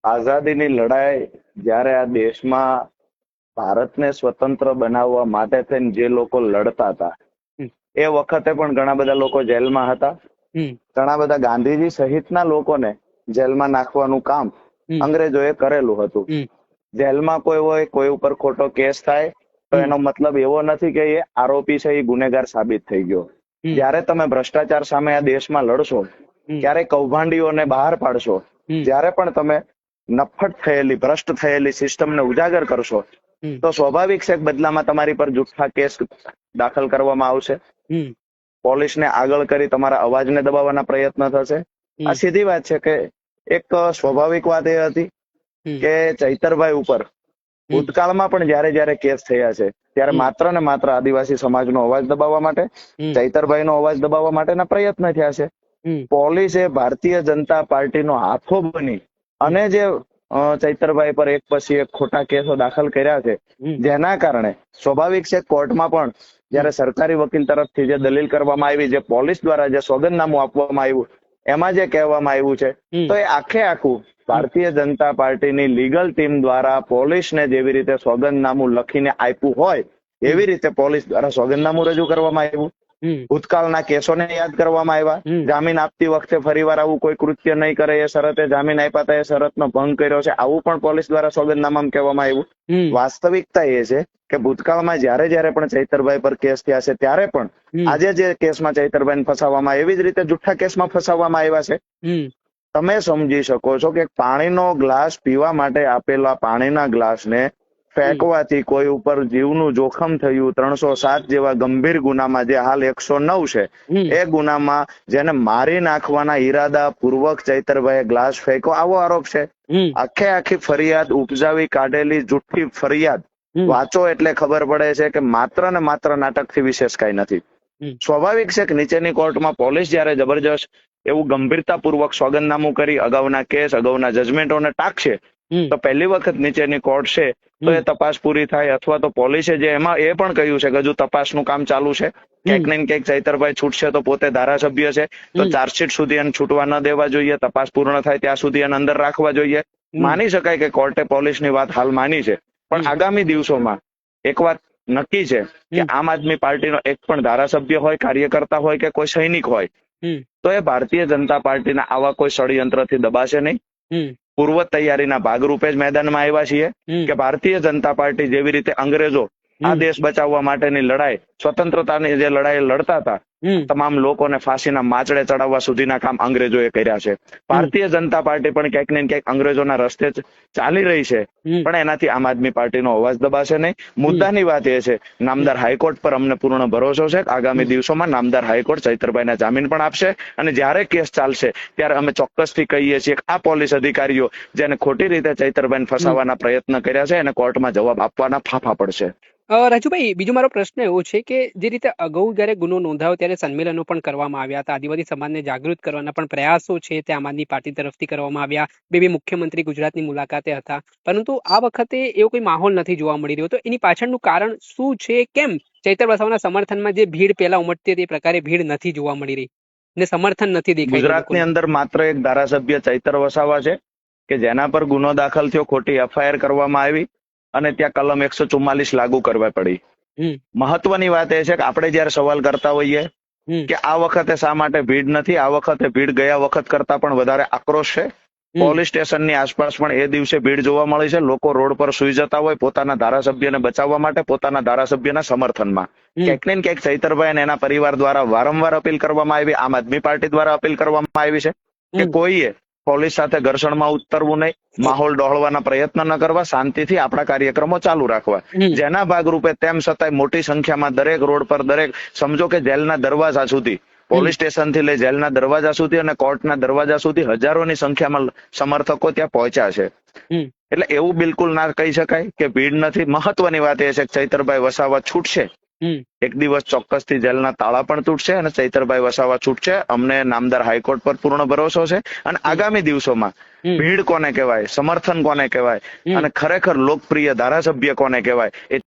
આઝાદીની લડાઈ જ્યારે આ દેશમાં ભારતને સ્વતંત્ર બનાવવા માટે થઈને જે લોકો લડતા હતા હમ. એ વખતે પણ ઘણા બધા લોકો જેલમાં હતા. હમ. ઘણા બધા ગાંધીજી સહિતના લોકોને જેલમાં નાખવાનું કામ હમ. અંગ્રેજોએ કરેલું હતું. હમ. જેલમાં કોઈ હોય, કોઈ ઉપર ખોટો કેસ થાય તો હમ. એનો મતલબ એવો નથી કે એ આરોપી છે, એ ગુનેગાર સાબિત થઈ ગયો. હમ. જ્યારે તમે ભ્રષ્ટાચાર સામે આ દેશમાં લડશો, હમ. ત્યારે કૌભાંડીઓને બહાર પાડશો, હમ. જ્યારે પણ તમે નફટ થયેલી, ભ્રષ્ટ થયેલી સિસ્ટમને ઉજાગર કરશો, હમ. તો સ્વાભાવિક છે કે બદલામાં તમારી પર જુઠ્ઠા કેસ દાખલ કરવામાં આવશે. હમ. પોલીસને આગળ કરી તમારા અવાજને દબાવવાના પ્રયત્ન થશે. હમ. આ સીધી વાત છે કે એક સ્વાભાવિક વાત એ હતી હમ. કે ચૈતરભાઈ ઉપર ભૂતકાળમાં પણ જ્યારે જ્યારે કેસ થયા છે ત્યારે હમ. માત્ર ને માત્ર આદિવાસી સમાજનો અવાજ દબાવવા માટે, હમ. ચૈતરભાઈનો અવાજ દબાવવા માટેના પ્રયત્ન થયા છે. હમ. પોલીસે ભારતીય જનતા પાર્ટીનો હાથો બની અને જે ચૈતરભાઈ પર એક પછી એક ખોટા કેસો દાખલ કર્યા છે, હમ. જેના કારણે સ્વાભાવિક છે કોર્ટમાં પણ જ્યારે સરકારી વકીલ તરફથી જે દલીલ કરવામાં આવી, જે પોલીસ દ્વારા જે સોગંદનામું આપવામાં આવ્યું, એમાં જે કહેવામાં આવ્યું છે, હમ. તો એ આખે આખું ભારતીય જનતા પાર્ટીની લીગલ ટીમ દ્વારા પોલીસને જેવી રીતે સોગંદનામું લખીને આપ્યું હોય એવી રીતે પોલીસ દ્વારા સોગંદનામું રજૂ કરવામાં આવ્યું. હમ. ભૂતકાળના કેસોને યાદ કરવામાં આવ્યા. હમ. જામીન આપતી વખતે ફરીવાર આવું કોઈ કૃત્ય નહીં કરે એ શરતે જામીન આપ્યા હતા, એ શરતનો ભંગ કર્યો છે, આવું પણ પોલીસ દ્વારા સોગંદનામામાં કહેવામાં આવ્યું. હમ. વાસ્તવિકતા એ છે કે ભૂતકાળમાં જ્યારે જ્યારે પણ ચૈતરભાઈ પર કેસ થયા છે ત્યારે પણ હમ. આજે જે કેસમાં ચૈતરભાઈને ફસાવવામાં એવી જ રીતે જુઠ્ઠા કેસમાં ફસાવવામાં આવ્યા છે. હમ. તમે સમજી શકો છો કે પાણીનો ગ્લાસ પીવા માટે આપેલા પાણીના ગ્લાસને ફેંકવાથી કોઈ ઉપર જીવનું જોખમ થયું, 307 જેવા ગંભીર ગુનામાં, જે હાલ 109 છે, હમ. એ ગુનામાં જેને મારી નાખવાના ઈરાદા પૂર્વક ચૈતરભાઈએ ગ્લાસ ફેંક્યો, આવો આરોપ છે. હમ. આખે આખી ફરિયાદ ઉપજાવી કાઢેલી જુઠ્ઠી ફરિયાદ હમ. વાંચો એટલે ખબર પડે છે કે માત્ર ને માત્ર નાટકથી વિશેષ કઈ નથી. હમ. સ્વાભાવિક છે કે નીચેની કોર્ટમાં પોલીસ જ્યારે જબરજસ્ત એવું ગંભીરતાપૂર્વક સોગંદનામું કરી અગાઉના કેસ, અગાઉના જજમેન્ટોને ટાંકશે, હમ. તો પહેલી વખત નીચેની કોર્ટ છે તો એ તપાસ પૂરી થાય, અથવા તો પોલીસે જે એમાં એ પણ કહ્યું છે કે હજુ તપાસનું કામ ચાલુ છે, ક્યાંક ને ક્યાંક ચૈતરભાઈ છૂટશે તો પોતે ધારાસભ્ય છે તો ચાર્જશીટ સુધી એને છૂટવા ન દેવા જોઈએ, તપાસ પૂર્ણ થાય ત્યાં સુધી એને અંદર રાખવા જોઈએ. માની શકાય કે કોર્ટે પોલીસની વાત હાલ માની છે, પણ આગામી દિવસોમાં એક વાત નક્કી છે કે આમ આદમી પાર્ટીનો એક પણ ધારાસભ્ય હોય, કાર્યકર્તા હોય કે કોઈ સૈનિક હોય, તો એ ભારતીય જનતા પાર્ટીના આવા કોઈ ષડયંત્રથી દબાશે નહીં. પૂર્વ તૈયારીના ભાગરૂપે જ મેદાનમાં આવ્યા છીએ કે ભારતીય જનતા પાર્ટી જેવી રીતે અંગ્રેજો આ દેશ બચાવવા માટેની લડાઈ, સ્વતંત્રતાની જે લડાઈ લડતા હતા, તમામ લોકોને ફાંસીના માચડે ચડાવવા સુધીના કામ અંગ્રેજોએ કર્યા છે. ભારતીય જનતા પાર્ટી પણ ક્યાંક ને ક્યાંક અંગ્રેજોના રસ્તે ચાલી રહી છે, પણ એનાથી આમ આદમી પાર્ટીનો અવાજ દબાશે નહીં. મુદ્દાની વાત એ છે, નામદાર હાઈકોર્ટ પર અમને પૂર્ણ ભરોસો છે. આગામી દિવસોમાં નામદાર હાઈકોર્ટ ચૈતરભાઈના જામીન પણ આપશે, અને જ્યારે કેસ ચાલશે ત્યારે અમે ચોક્કસથી કહીએ છીએ કે આ પોલીસ અધિકારીઓ જેને ખોટી રીતે ચૈતરભાઈને ફસાવવાના પ્રયત્ન કર્યા છે એને કોર્ટમાં જવાબ આપવાના ફાંફા પડશે. રાજુભાઈ, બીજો મારો પ્રશ્ન એવો છે કે જે રીતે અગાઉ જયારે ગુનો નોંધાયો ત્યારે સંમેલનો પણ કરવામાં આવ્યા હતા, આદિવાસી સમાજને જાગૃત કરવાના પણ પ્રયાસો છે તે આમ આદમી પાર્ટી તરફથી કરવામાં આવ્યા, બે મુખ્યમંત્રી ગુજરાતની મુલાકાતે હતા, પરંતુ આ વખતે એવો કોઈ માહોલ નથી જોવા મળી રહ્યો. તો એની પાછળનું કારણ શું છે? કેમ ચૈતર વસાવાના સમર્થનમાં જે ભીડ પહેલા ઉમટતી હતી એ પ્રકારે ભીડ નથી જોવા મળી રહી ને સમર્થન નથી દેખાઈ? ગુજરાતની અંદર માત્ર એક ધારાસભ્ય ચૈતર વસાવા છે કે જેના પર ગુનો દાખલ થયો, ખોટી એફઆઈઆર કરવામાં આવી અને ત્યાં કલમ 144 લાગુ કરવા પડી. મહત્વની વાત એ છે કે આપણે જયારે સવાલ કરતા હોઈએ કે આ વખતે શા માટે ભીડ નથી, આ વખતે ભીડ ગયા વખત કરતા પણ વધારે આક્રોશ છે. પોલીસ સ્ટેશનની આસપાસ પણ એ દિવસે ભીડ જોવા મળી છે. લોકો રોડ પર સુઈ જતા હોય પોતાના ધારાસભ્યને બચાવવા માટે, પોતાના ધારાસભ્યના સમર્થનમાં. ક્યાંક ને ક્યાંક ચૈતરભાઈ અને એના પરિવાર દ્વારા વારંવાર અપીલ કરવામાં આવી, આમ આદમી પાર્ટી દ્વારા અપીલ કરવામાં આવી છે કે કોઈએ પોલીસ સાથે ઘર્ષણમાં ઉતરવું નહીં, માહોલ ડહોળવાના પ્રયત્ન ન કરવા, શાંતિથી આપણા કાર્યક્રમો ચાલુ રાખવા. જેના ભાગરૂપે તેમ છતાંય મોટી સંખ્યામાં દરેક રોડ પર, દરેક સમજો કે જેલના દરવાજા સુધી, પોલીસ સ્ટેશન થી લઈ જેલના દરવાજા સુધી અને કોર્ટના દરવાજા સુધી હજારોની સંખ્યામાં સમર્થકો ત્યાં પહોંચ્યા છે. એટલે એવું બિલકુલ ના કહી શકાય કે ભીડ નથી. મહત્વની વાત એ છે કે ચૈતરભાઈ વસાવા છૂટશે, એક દિવસ ચોક્કસથી જેલના તાળા પણ તૂટશે અને ચૈતરભાઈ વસાવા છૂટશે. અમને નામદાર હાઈકોર્ટ પર પૂર્ણ ભરોસો છે. અને આગામી દિવસોમાં ભીડ કોને કહેવાય, સમર્થન કોને કહેવાય અને ખરેખર લોકપ્રિય ધારાસભ્ય કોને કહેવાય, એ